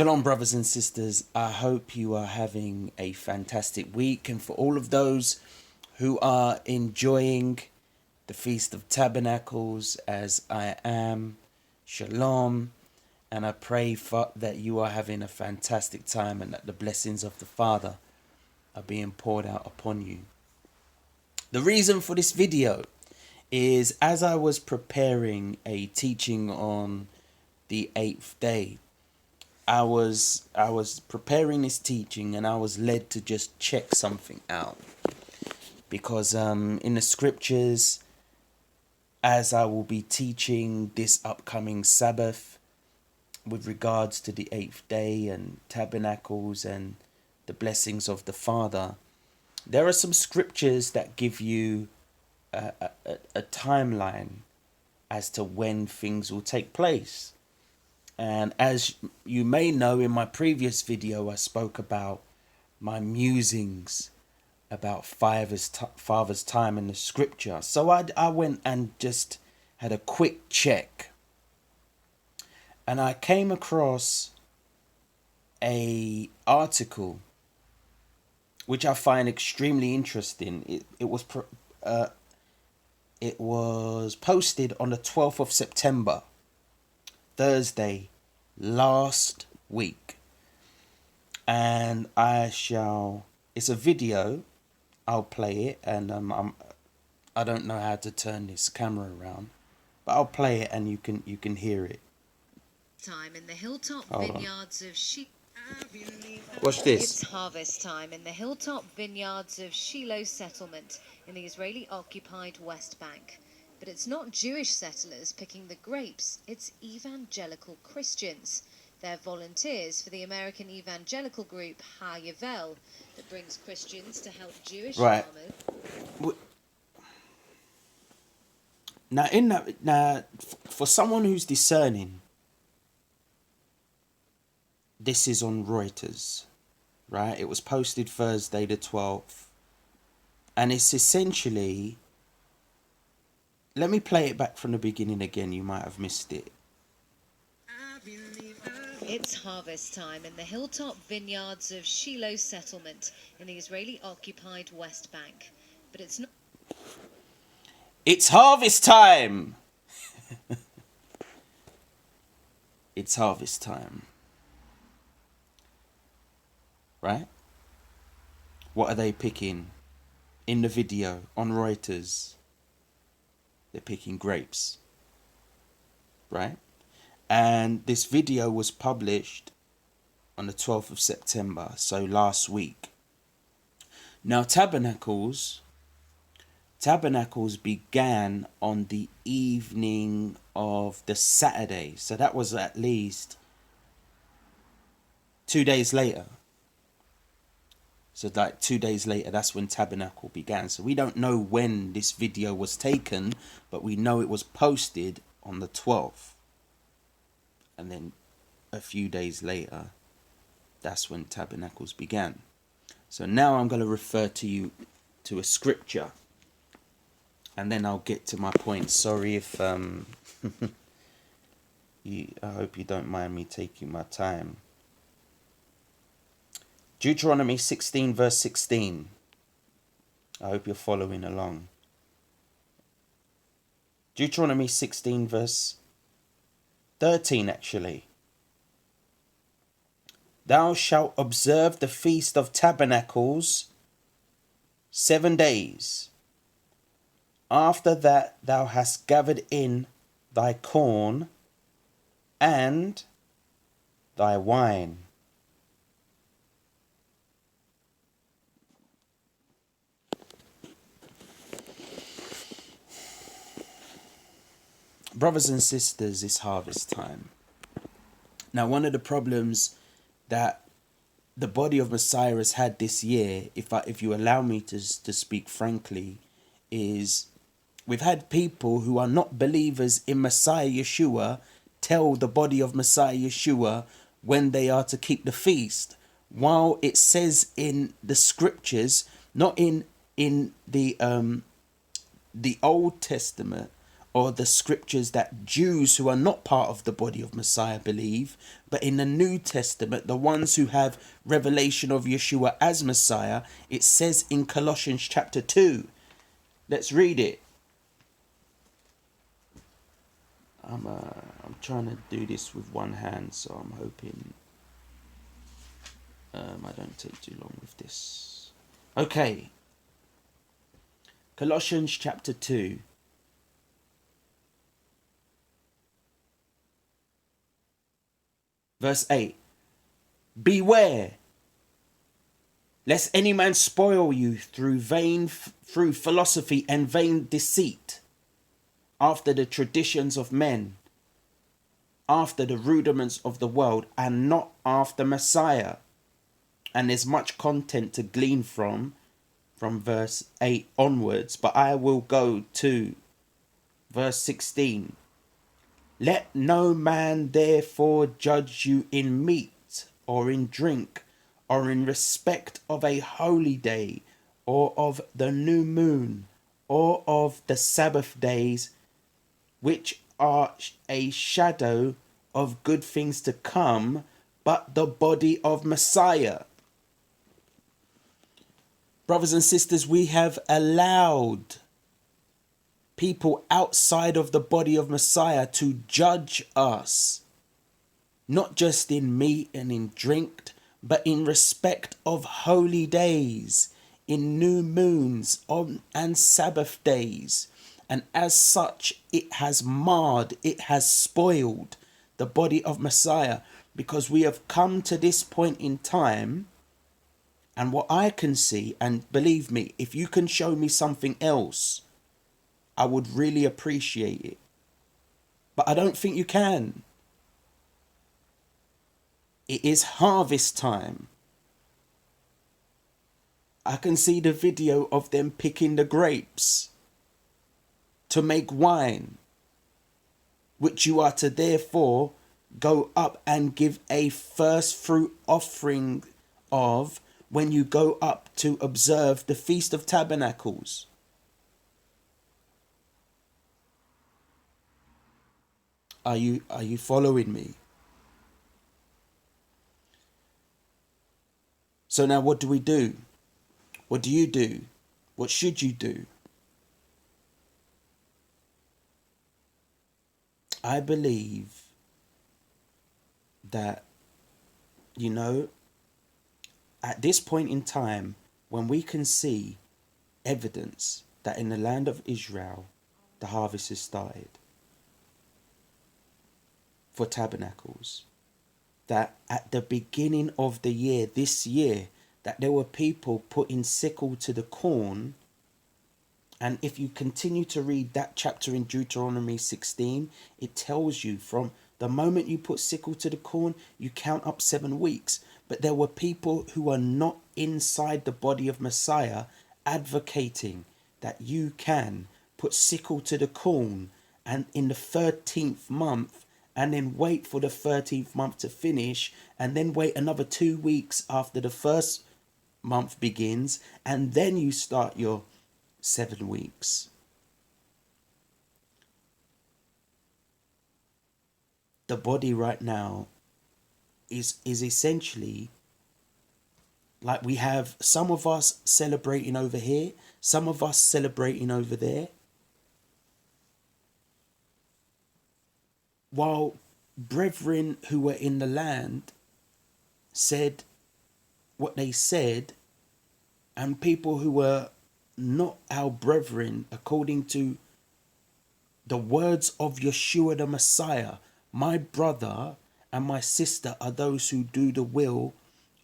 Shalom, brothers and sisters. I hope you are having a fantastic week. And for all of those who are enjoying the Feast of Tabernacles, as I am, shalom. And I pray that you are having a fantastic time and that the blessings of the Father are being poured out upon you. The reason for this video is as I was preparing a teaching on the 8th day, I was preparing this teaching and I was led to just check something out because in the scriptures, as I will be teaching this upcoming Sabbath with regards to the 8th day and tabernacles and the blessings of the Father, there are some scriptures that give you a timeline as to when things will take place. And as you may know, in my previous video, I spoke about my musings about Father's time in the scripture. So I went and just had a quick check. And I came across a article which I find extremely interesting. It was posted on the 12th of September, Thursday, last week. And it's a video. I'll play it, and I don't know how to turn this camera around, but I'll play it and you can hear it. Time in the hilltop vineyards of Watch this. It's harvest time in the hilltop vineyards of Shiloh settlement in the Israeli-occupied West Bank. But it's not Jewish settlers picking the grapes, it's evangelical Christians. They're volunteers for the American evangelical group Ha-Yovel that brings Christians to help Jewish farmers. Now, for someone who's discerning, this is on Reuters, right? It was posted Thursday the 12th. And it's essentially... Let me play it back from the beginning again. You might have missed it. It's harvest time in the hilltop vineyards of Shiloh settlement in the Israeli-occupied West Bank. But it's not... It's harvest time! It's harvest time. Right? What are they picking? In the video on Reuters, they're picking grapes. Right? And this video was published on the 12th of September, so last week. Now, Tabernacles began on the evening of the Saturday. So that was at least 2 days later. So like 2 days later, that's when Tabernacle began. So we don't know when this video was taken, but we know it was posted on the 12th. And then a few days later, that's when Tabernacles began. So now I'm going to refer to you to a scripture. And then I'll get to my point. Sorry if I hope you don't mind me taking my time. Deuteronomy 16 verse 16. I hope you're following along. Deuteronomy 16 verse 13 actually. Thou shalt observe the Feast of Tabernacles 7 days. After that thou hast gathered in thy corn and thy wine. Brothers and sisters, it's harvest time. Now, one of the problems that the body of Messiah has had this year, if you allow me to speak frankly, is we've had people who are not believers in Messiah Yeshua tell the body of Messiah Yeshua when they are to keep the feast, while it says in the scriptures, not in the Old Testament or the scriptures that Jews who are not part of the body of Messiah believe, but in the New Testament, the ones who have revelation of Yeshua as Messiah, it says in Colossians chapter 2. Let's read it. I'm trying to do this with one hand, so I'm hoping I don't take too long with this. Okay. Colossians chapter 2. Verse 8. Beware, lest any man spoil you through philosophy and vain deceit, after the traditions of men, after the rudiments of the world, and not after Messiah. And there's much content to glean from verse 8 onwards, but I will go to verse 16. Let no man therefore judge you in meat or in drink, or in respect of a holy day, or of the new moon, or of the Sabbath days, which are a shadow of good things to come, but the body of Messiah. Brothers and sisters, we have allowed people outside of the body of Messiah to judge us, not just in meat and in drink, but in respect of holy days, in new moons and Sabbath days. And as such, it has marred, it has spoiled the body of Messiah, because we have come to this point in time. And what I can see, and believe me, if you can show me something else, I would really appreciate it. But I don't think you can. It is harvest time. I can see the video of them picking the grapes to make wine, which you are to therefore go up and give a first fruit offering of when you go up to observe the Feast of Tabernacles. Are you following me? So now what do we do? What do you do? What should you do? I believe that, at this point in time, when we can see evidence that in the land of Israel, the harvest has started for tabernacles, that at the beginning of the year, this year, that there were people putting sickle to the corn. And if you continue to read that chapter in Deuteronomy 16, it tells you from the moment you put sickle to the corn, you count up 7 weeks. But there were people who are not inside the body of Messiah advocating that you can put sickle to the corn and in the 13th month, and then wait for the 13th month to finish, and then wait another 2 weeks after the first month begins, and then you start your 7 weeks. The body right now is essentially like, we have some of us celebrating over here, some of us celebrating over there, while brethren who were in the land said what they said, and people who were not our brethren, according to the words of Yeshua the Messiah, my brother and my sister are those who do the will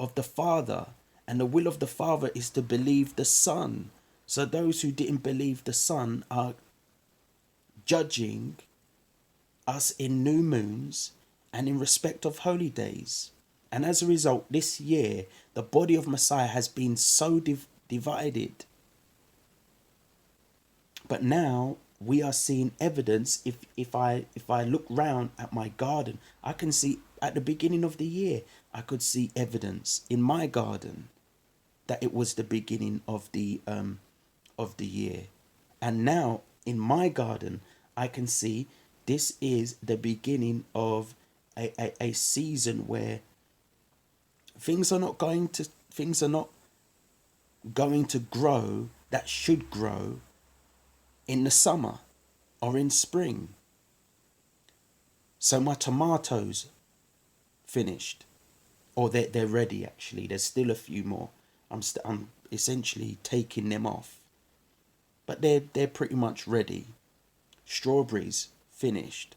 of the Father, and the will of the Father is to believe the Son. So those who didn't believe the Son are judging us in new moons and in respect of holy days. And as a result, this year, the body of Messiah has been so divided. But now we are seeing evidence. If I look round at my garden, I can see at the beginning of the year, I could see evidence in my garden that it was the beginning of the year. And now in my garden, I can see this is the beginning of a season where things are not going to grow that should grow in the summer or in spring. So my tomatoes finished, or they're ready actually. There's still a few more. I'm essentially taking them off, but they're pretty much ready. Strawberries finished.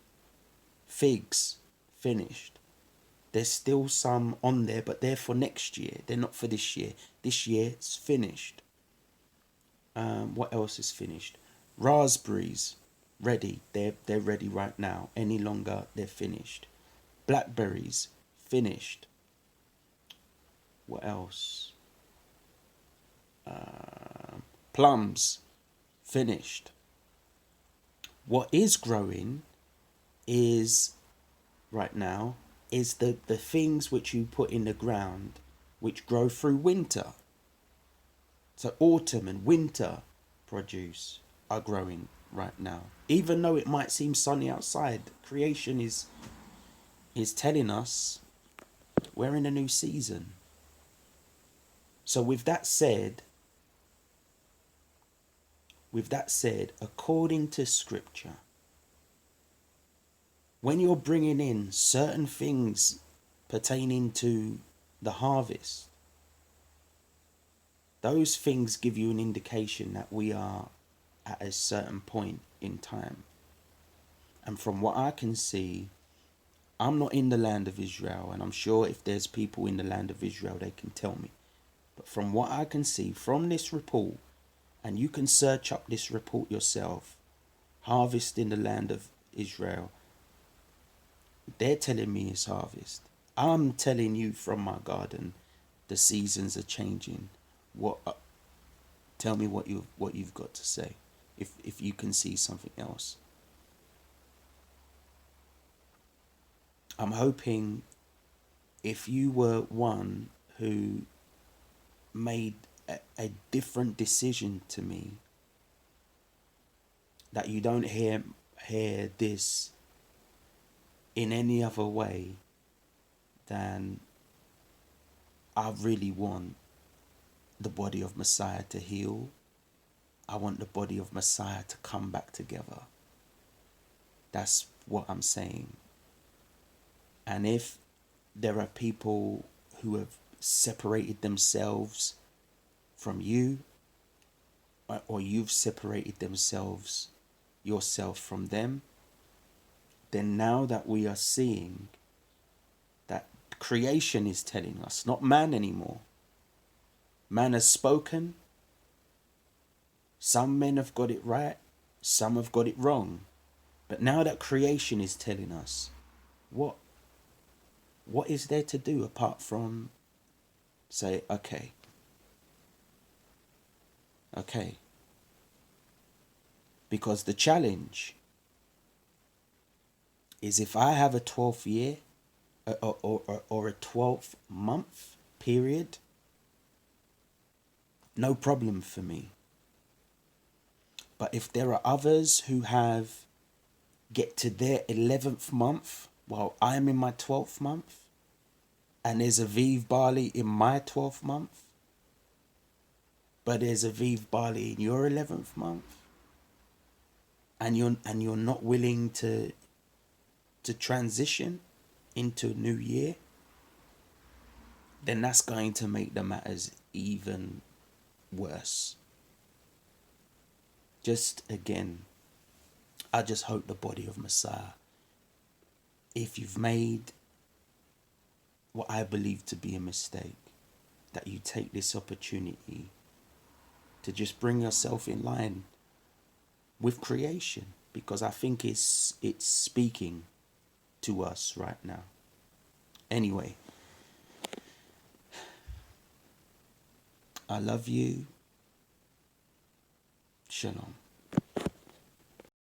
Figs finished. There's still some on there, but they're for next year. They're not for this year. This year it's finished. What else is finished? Raspberries, ready. They're ready right now. Any longer, they're finished. Blackberries, finished. What else? Plums, finished. What is growing is, right now, is the things which you put in the ground which grow through winter. So autumn and winter produce are growing right now. Even though it might seem sunny outside, creation is telling us we're in a new season. So with that said, according to scripture, when you're bringing in certain things pertaining to the harvest, those things give you an indication that we are at a certain point in time. And from what I can see, I'm not in the land of Israel, and I'm sure if there's people in the land of Israel, they can tell me. But from what I can see from this report, and you can search up this report yourself, harvest in the land of Israel, they're telling me it's harvest. I'm telling you from my garden, the seasons are changing. Tell me what you've got to say, if you can see something else. I'm hoping if you were one who made a different decision to me, that you don't hear this in any other way than I really want the body of Messiah to heal. I want the body of Messiah to come back together. That's what I'm saying. And if there are people who have separated themselves from you, or you've separated yourself from them, then now that we are seeing that creation is telling us, not man anymore. Man has spoken. Some men have got it right, some have got it wrong. But now that creation is telling us, what is there to do apart from say, okay. Because the challenge is, if I have a 12th year or a 12th month period, no problem for me. But if there are others who get to their 11th month while I'm in my 12th month, and there's Aviv barley in my 12th month, but there's Aviv barley in your 11th month, and you're not willing to transition into a new year, then that's going to make the matters even worse. Just again, I just hope the body of Messiah, if you've made what I believe to be a mistake, that you take this opportunity to just bring yourself in line with creation, because I think it's speaking to us right now. Anyway, I love you. Shalom.